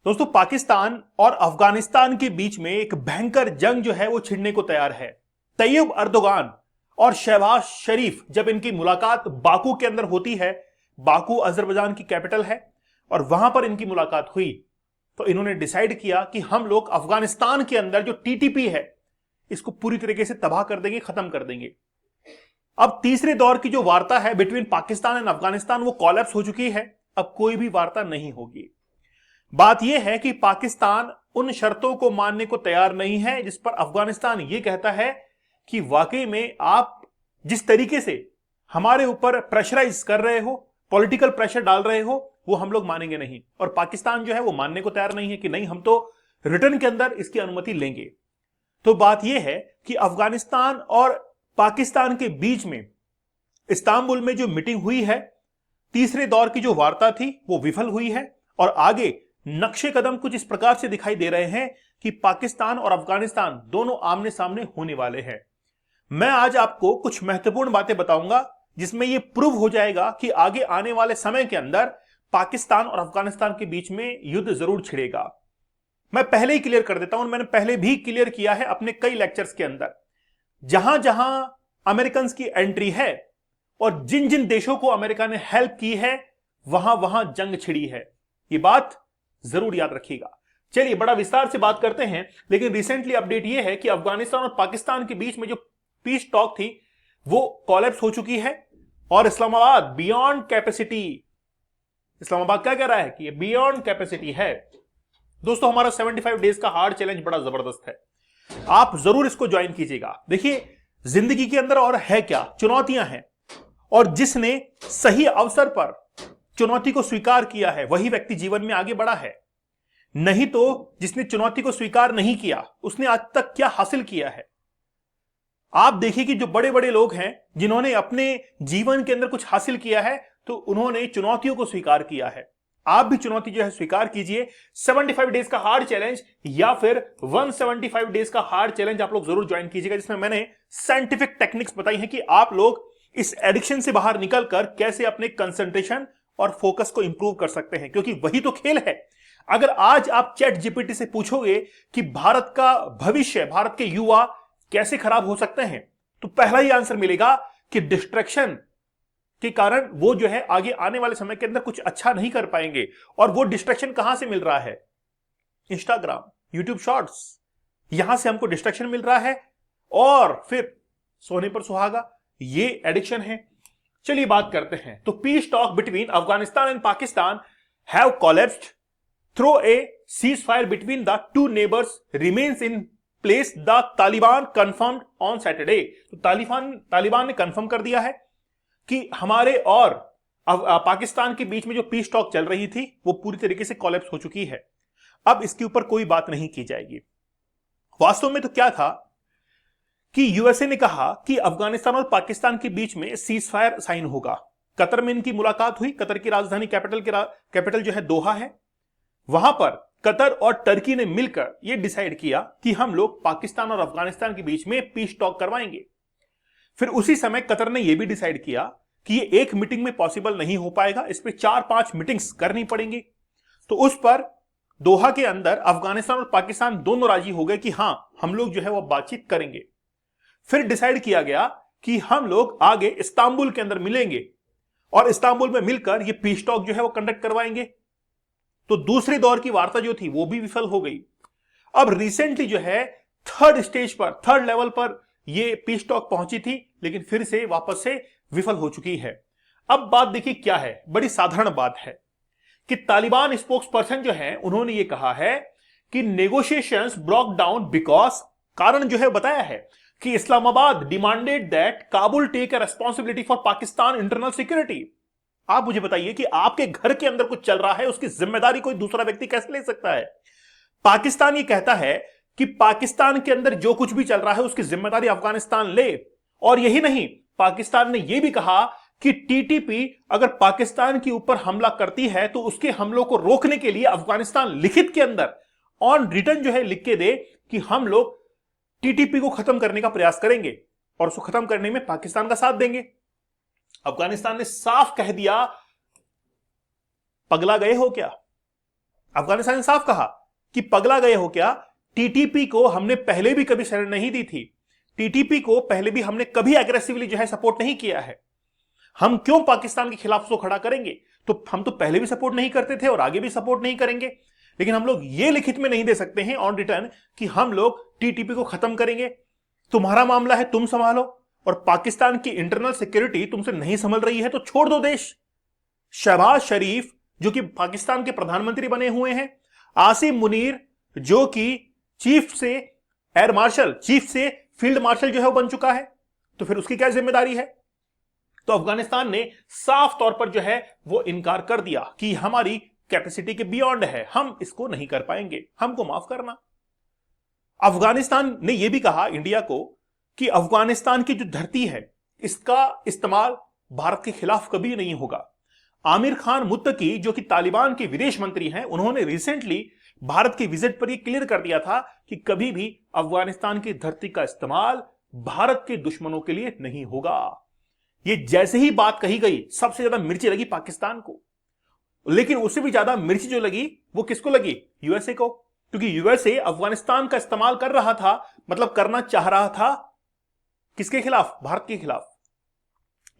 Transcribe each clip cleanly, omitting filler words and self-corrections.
दोस्तों, पाकिस्तान और अफगानिस्तान के बीच में एक भयंकर जंग जो है वो छिड़ने को तैयार है। तैयब अर्दोगान और शहबाज शरीफ जब इनकी मुलाकात बाकू के अंदर होती है, बाकू अजरबैजान की कैपिटल है, और वहां पर इनकी मुलाकात हुई तो इन्होंने डिसाइड किया कि हम लोग अफगानिस्तान के अंदर जो टीटीपी है इसको पूरी तरीके से तबाह कर देंगे, खत्म कर देंगे। अब तीसरे दौर की जो वार्ता है बिटवीन पाकिस्तान एंड अफगानिस्तान वो कोलैप्स हो चुकी है। अब कोई भी वार्ता नहीं होगी। बात यह है कि पाकिस्तान उन शर्तों को मानने को तैयार नहीं है जिस पर अफगानिस्तान यह कहता है कि वाकई में आप जिस तरीके से हमारे ऊपर प्रेशराइज कर रहे हो, पॉलिटिकल प्रेशर डाल रहे हो, वो हम लोग मानेंगे नहीं। और पाकिस्तान जो है वो मानने को तैयार नहीं है कि नहीं, हम तो रिटर्न के अंदर इसकी अनुमति लेंगे। तो बात यह है कि अफगानिस्तान और पाकिस्तान के बीच में इस्तांबुल में जो मीटिंग हुई है, तीसरे दौर की जो वार्ता थी वो विफल हुई है। और आगे नक्शे कदम कुछ इस प्रकार से दिखाई दे रहे हैं कि पाकिस्तान और अफगानिस्तान दोनों आमने सामने होने वाले हैं। मैं आज आपको कुछ महत्वपूर्ण बातें बताऊंगा जिसमें यह प्रूव हो जाएगा कि आगे आने वाले समय के अंदर पाकिस्तान और अफगानिस्तान के बीच में युद्ध जरूर छिड़ेगा। मैं पहले ही क्लियर कर देता हूं, मैंने पहले भी क्लियर किया है अपने कई लेक्चर्स के अंदर, जहां जहां अमेरिकन की एंट्री है और जिन जिन देशों को अमेरिका ने हेल्प की है वहां वहां जंग छिड़ी है। यह बात जरूर याद रखिएगा। चलिए बड़ा विस्तार से बात करते हैं, लेकिन रिसेंटली अपडेट यह है कि अफगानिस्तान और पाकिस्तान के बीच में जो पीस टॉक थी वो कोलैप्स हो चुकी है और इस्लामाबाद बियॉन्ड कैपेसिटी, इस्लामाबाद क्या कह रहा है कि ये बियॉन्ड कैपेसिटी है। दोस्तों, हमारा 75 डेज का हार्ड चैलेंज बड़ा जबरदस्त है, आप जरूर इसको ज्वाइन कीजिएगा। देखिए, जिंदगी के अंदर और है क्या, चुनौतियां हैं, और जिसने सही अवसर पर चुनौती को स्वीकार किया है वही व्यक्ति जीवन में आगे बढ़ा है। नहीं तो जिसने चुनौती को स्वीकार नहीं किया उसने आज तक क्या हासिल किया है। आप देखिए कि जो बड़े बड़े लोग हैं जिन्होंने अपने जीवन के अंदर कुछ हासिल किया है तो उन्होंने चुनौतियों को स्वीकार किया है। आप भी चुनौती जो है स्वीकार कीजिए। 75 डेज का हार्ड चैलेंज या फिर 175 डेज का हार्ड चैलेंज आप लोग जरूर ज्वाइन कीजिएगा, जिसमें मैंने साइंटिफिक टेक्निक्स बताई हैं कि आप लोग इस एडिक्शन से बाहर निकलकर कैसे अपने कंसंट्रेशन और फोकस को इंप्रूव कर सकते हैं, क्योंकि वही तो खेल है। अगर आज आप चैट जीपीटी से पूछोगे कि भारत का भविष्य, भारत के युवा कैसे खराब हो सकते हैं, तो पहला ही आंसर मिलेगा कि डिस्ट्रैक्शन के कारण वो जो है आगे आने वाले समय के अंदर कुछ अच्छा नहीं कर पाएंगे। और वो डिस्ट्रैक्शन कहां से मिल रहा है? इंस्टाग्राम, यूट्यूब शॉर्ट्स, यहां से हमको डिस्ट्रैक्शन मिल रहा है, और फिर सोने पर सुहागा, ये एडिक्शन है। चलिए बात करते हैं। तो piece talk between Afghanistan and Pakistan have collapsed through a cease fire between the two neighbours remains in place, the Taliban confirmed on Saturday. तो तालिबान ने कंफर्म कर दिया है कि हमारे और पाकिस्तान के बीच में जो पीस टॉक चल रही थी वो पूरी तरीके से कोलैप्स हो चुकी है। अब इसके ऊपर कोई बात नहीं की जाएगी। वास्तव में तो क्या था कि यूएसए ने कहा कि अफगानिस्तान और पाकिस्तान के बीच में सीज फायर साइन होगा। कतर में इनकी मुलाकात हुई। कतर की राजधानी कैपिटल जो है दोहा है। वहां पर कतर और टर्की ने मिलकर यह डिसाइड किया कि हम लोग पाकिस्तान और अफगानिस्तान के बीच में पीस टॉक करवाएंगे। फिर उसी समय कतर ने यह भी डिसाइड किया कि ये एक मीटिंग में पॉसिबल नहीं हो पाएगा, इस पे 4-5 मीटिंग्स करनी पड़ेंगी। तो उस पर दोहा के अंदर अफगानिस्तान और पाकिस्तान दोनों राजी हो गए कि हां, हम लोग जो है वो बातचीत करेंगे। फिर डिसाइड किया गया कि हम लोग आगे इस्तांबुल के अंदर मिलेंगे और इस्तांबुल में मिलकर ये पीस टॉक जो है वो कंडक्ट करवाएंगे। तो दूसरे दौर की वार्ता जो थी वो भी विफल हो गई। अब रिसेंटली जो है थर्ड स्टेज पर, थर्ड लेवल पर ये पीस टॉक पहुंची थी, लेकिन फिर से वापस से विफल हो चुकी है। अब बात देखिए क्या है, बड़ी साधारण बात है कि तालिबान स्पोक्स पर्सन जो है उन्होंने ये कहा है कि नेगोशिएशंस ब्रोक डाउन बिकॉज, कारण जो है बताया है कि Islamabad demanded that Kabul take a responsibility for Pakistan internal security. आप मुझे बताइए कि आपके घर के अंदर कुछ चल रहा है, उसकी जिम्मेदारी कोई दूसरा व्यक्ति कैसे ले सकता है? पाकिस्तान ये कहता है कि पाकिस्तान के अंदर जो कुछ भी चल रहा है उसकी जिम्मेदारी अफगानिस्तान ले। और यही नहीं, पाकिस्तान ने यह भी कहा कि टीटीपी अगर पाकिस्तान के ऊपर हमला करती है तो उसके हमलों को रोकने के लिए अफगानिस्तान लिखित के अंदर ऑन रिटर्न जो है लिख के दे कि हम लोग टीटीपी को खत्म करने का प्रयास करेंगे और उसको खत्म करने में पाकिस्तान का साथ देंगे। अफगानिस्तान ने साफ कह दिया, पगला गए हो क्या? अफगानिस्तान ने साफ कहा कि पगला गए हो क्या, टीटीपी को हमने पहले भी कभी शरण नहीं दी थी, टीटीपी को पहले भी हमने कभी एग्रेसिवली जो है सपोर्ट नहीं किया है, हम क्यों पाकिस्तान के खिलाफ उसको खड़ा करेंगे। तो हम तो पहले भी सपोर्ट नहीं करते थे और आगे भी सपोर्ट नहीं करेंगे, लेकिन हम लोग ये लिखित में नहीं दे सकते हैं ऑन रिटर्न कि हम लोग टीटीपी को खत्म करेंगे, तुम्हारा मामला है तुम संभालो, और पाकिस्तान की इंटरनल सिक्योरिटी तुमसे नहीं संभल रही है तो छोड़ दो देश। शहबाज शरीफ जो कि पाकिस्तान के प्रधानमंत्री बने हुए हैं, आसिम मुनीर जो कि चीफ से एयर मार्शल, चीफ से फील्ड मार्शल जो है वो बन चुका है, तो फिर उसकी क्या जिम्मेदारी है। तो अफगानिस्तान ने साफ तौर पर जो है वो इनकार कर दिया कि हमारी कैपेसिटी के बियॉन्ड है, हम इसको नहीं कर पाएंगे, हमको माफ करना। अफगानिस्तान ने यह भी कहा इंडिया को कि अफगानिस्तान की जो धरती है इसका इस्तेमाल भारत के खिलाफ कभी नहीं होगा। आमिर खान मुत्तकी जो कि तालिबान के विदेश मंत्री हैं, उन्होंने रिसेंटली भारत के विजिट पर यह क्लियर कर दिया था कि कभी भी अफगानिस्तान की धरती का इस्तेमाल भारत के दुश्मनों के लिए नहीं होगा। ये जैसे ही बात कही गई सबसे ज्यादा मिर्ची लगी पाकिस्तान को, लेकिन उससे भी ज्यादा मिर्ची जो लगी वो किसको लगी, यूएसए को, क्योंकि यूएसए अफगानिस्तान का इस्तेमाल कर रहा था, मतलब करना चाह रहा था किसके खिलाफ, भारत के खिलाफ।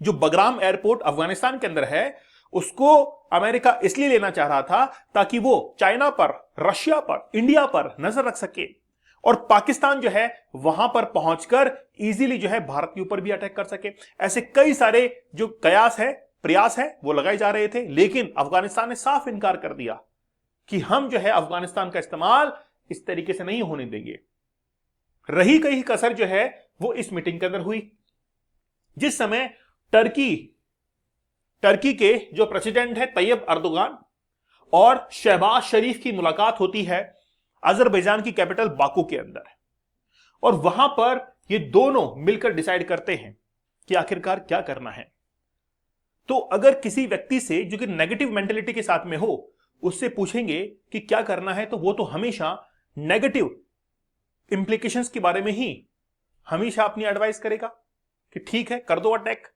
जो बगराम एयरपोर्ट अफगानिस्तान के अंदर है उसको अमेरिका इसलिए लेना चाह रहा था ताकि वो चाइना पर, रशिया पर, इंडिया पर नजर रख सके, और पाकिस्तान जो है वहां पर पहुंचकर इजीली जो है भारत के ऊपर भी अटैक कर सके। ऐसे कई सारे जो प्रयास है वो लगाए जा रहे थे, लेकिन अफगानिस्तान ने साफ इनकार कर दिया कि हम जो है अफगानिस्तान का इस्तेमाल इस तरीके से नहीं होने देंगे। रही कहीं कसर जो है वो इस मीटिंग के अंदर हुई, जिस समय टर्की के जो प्रेसिडेंट है तैयब अर्दोगान और शहबाज शरीफ की मुलाकात होती है अजरबैजान की कैपिटल बाकू के अंदर, और वहां पर ये दोनों मिलकर डिसाइड करते हैं कि आखिरकार क्या करना है। तो अगर किसी व्यक्ति से जो कि नेगेटिव मेंटेलिटी के साथ में हो उससे पूछेंगे कि क्या करना है, तो वो तो हमेशा नेगेटिव इंप्लीकेशंस के बारे में ही हमेशा अपनी एडवाइस करेगा कि ठीक है कर दो अटैक,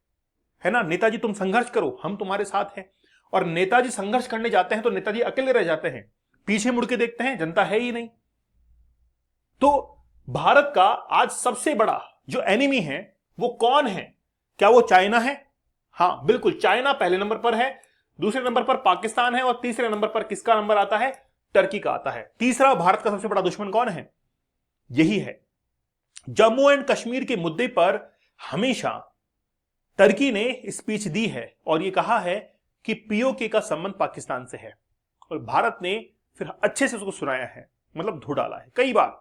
है ना, नेताजी तुम संघर्ष करो, हम तुम्हारे साथ हैं। और नेताजी संघर्ष करने जाते हैं तो नेताजी अकेले रह जाते हैं, पीछे मुड़ के देखते हैं जनता है ही नहीं। तो भारत का आज सबसे बड़ा जो एनिमी है वो कौन है, क्या वो चाइना है? हां बिल्कुल, चाइना पहले नंबर पर है, दूसरे नंबर पर पाकिस्तान है, और तीसरे नंबर पर किसका नंबर आता है, टर्की का आता है। तीसरा भारत का सबसे बड़ा दुश्मन कौन है, यही है। जम्मू एंड कश्मीर के मुद्दे पर हमेशा टर्की ने स्पीच दी है और यह कहा है कि पीओके का संबंध पाकिस्तान से है, और भारत ने फिर अच्छे से उसको सुनाया है, मतलब धो डाला है कई बार।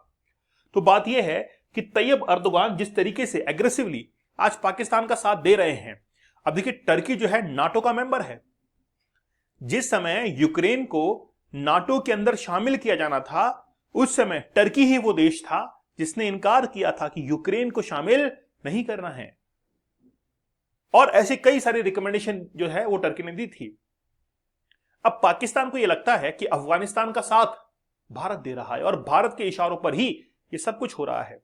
तो बात यह है कि तैयब अर्दोगान जिस तरीके से एग्रेसिवली आज पाकिस्तान का साथ दे रहे हैं, अब देखिए टर्की जो है नाटो का मेंबर है। जिस समय यूक्रेन को नाटो के अंदर शामिल किया जाना था उस समय टर्की ही वो देश था जिसने इनकार किया था कि यूक्रेन को शामिल नहीं करना है, और ऐसे कई सारे रिकमेंडेशन जो है वो टर्की ने दी थी। अब पाकिस्तान को यह लगता है कि अफगानिस्तान का साथ भारत दे रहा है और भारत के इशारों पर ही ये सब कुछ हो रहा है।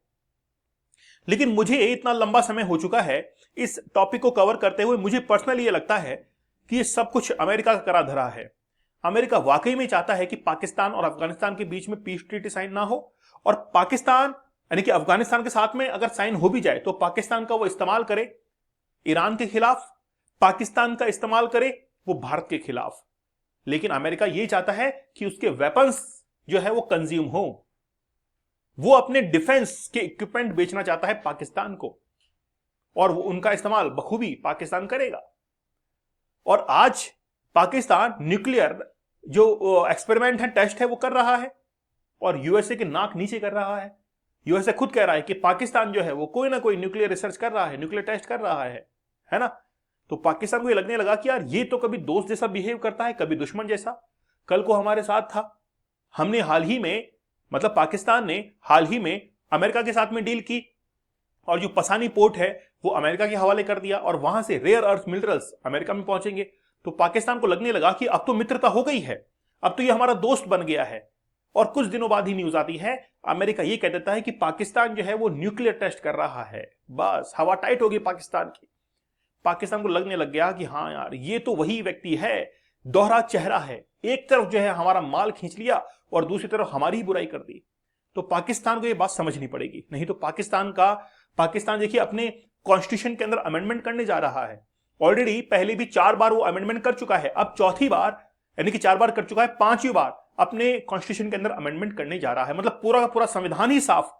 लेकिन मुझे इतना लंबा समय हो चुका है इस टॉपिक को कवर करते हुए, मुझे पर्सनली ये लगता है कि ये सब कुछ अमेरिका का करा धरा है। अमेरिका वाकई में चाहता है कि पाकिस्तान और अफगानिस्तान के बीच में पीस ट्रीटी साइन ना हो, और पाकिस्तान यानी कि अफगानिस्तान के साथ में अगर साइन हो भी जाए तो पाकिस्तान का वो इस्तेमाल करे ईरान के खिलाफ, पाकिस्तान का इस्तेमाल करे वो भारत के खिलाफ। लेकिन अमेरिका ये चाहता है कि उसके वेपन्स जो है वो कंज्यूम हो, वो अपने डिफेंस के इक्विपमेंट बेचना चाहता है पाकिस्तान को, और वो उनका इस्तेमाल बखूबी पाकिस्तान करेगा। और आज पाकिस्तान न्यूक्लियर जो एक्सपेरिमेंट है, टेस्ट है, वो कर रहा है और यूएसए के नाक नीचे कर रहा है। यूएसए खुद कह रहा है कि पाकिस्तान जो है वो कोई ना कोई न्यूक्लियर रिसर्च कर रहा है, न्यूक्लियर टेस्ट कर रहा है ना। तो पाकिस्तान को ये लगने लगा कि यार ये तो कभी दोस्त जैसा बिहेव करता है, कभी दुश्मन जैसा। कल को हमारे साथ था, हमने हाल ही में, मतलब पाकिस्तान ने हाल ही में अमेरिका के साथ में डील की और जो पसानी पोर्ट है वो अमेरिका के हवाले कर दिया, और वहां से रेयर अर्थ मिनरल्स अमेरिका में पहुंचेंगे। तो पाकिस्तान को लगने लगा कि अब तो मित्रता हो गई है, अब तो ये हमारा दोस्त बन गया है। और कुछ दिनों बाद ही न्यूज आती है, अमेरिका ये कह देता है कि पाकिस्तान जो है वो न्यूक्लियर टेस्ट कर रहा है। बस हवा टाइट हो गई पाकिस्तान की। पाकिस्तान को लगने लग गया कि हाँ यार ये तो वही व्यक्ति है दोहरा चेहरा है। एक तरफ जो है हमारा माल खींच लिया और दूसरी तरफ हमारी ही बुराई कर दी। तो पाकिस्तान को यह बात समझनी पड़ेगी, नहीं तो पाकिस्तान देखिए अपने कॉन्स्टिट्यूशन के अंदर अमेंडमेंट करने जा रहा है। ऑलरेडी पहले भी 4 बार वो अमेंडमेंट कर चुका है, अब चौथी बार यानी कि 4 बार कर चुका है, 5वीं बार अपने कॉन्स्टिट्यूशन के अंदर अमेंडमेंट करने जा रहा है। मतलब पूरा का पूरा संविधान ही साफ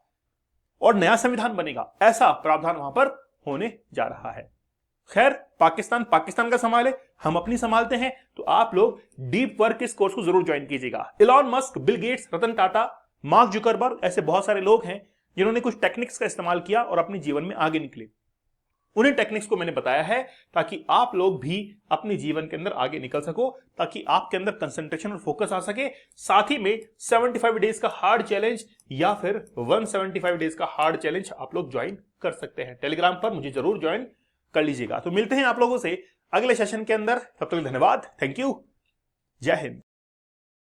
और नया संविधान बनेगा, ऐसा प्रावधान वहां पर होने जा रहा है। खैर, पाकिस्तान का संभाले, हम अपनी संभालते हैं। तो आप लोग डीप वर्क इस कोर्स को जरूर ज्वाइन कीजिएगा। Elon Musk, Bill Gates, Ratan Tata, mark Zuckerberg, ऐसे बहुत सारे लोग हैं जिन्होंने कुछ टेक्निक्स का इस्तेमाल किया और अपने जीवन में आगे निकले। उन्हीं टेक्निक्स को मैंने बताया है ताकि आप लोग भी अपने जीवन के अंदर आगे निकल सको, ताकि आपके अंदर कंसंट्रेशन और फोकस आ सके। साथ ही में 75 डेज का हार्ड चैलेंज या फिर 175 डेज का हार्ड चैलेंज आप लोग ज्वाइन कर सकते हैं। टेलीग्राम पर मुझे जरूर ज्वाइन कर लीजिएगा। तो मिलते हैं आप लोगों से अगले सेशन के अंदर, तब तक धन्यवाद, थैंक यू, जय हिंद।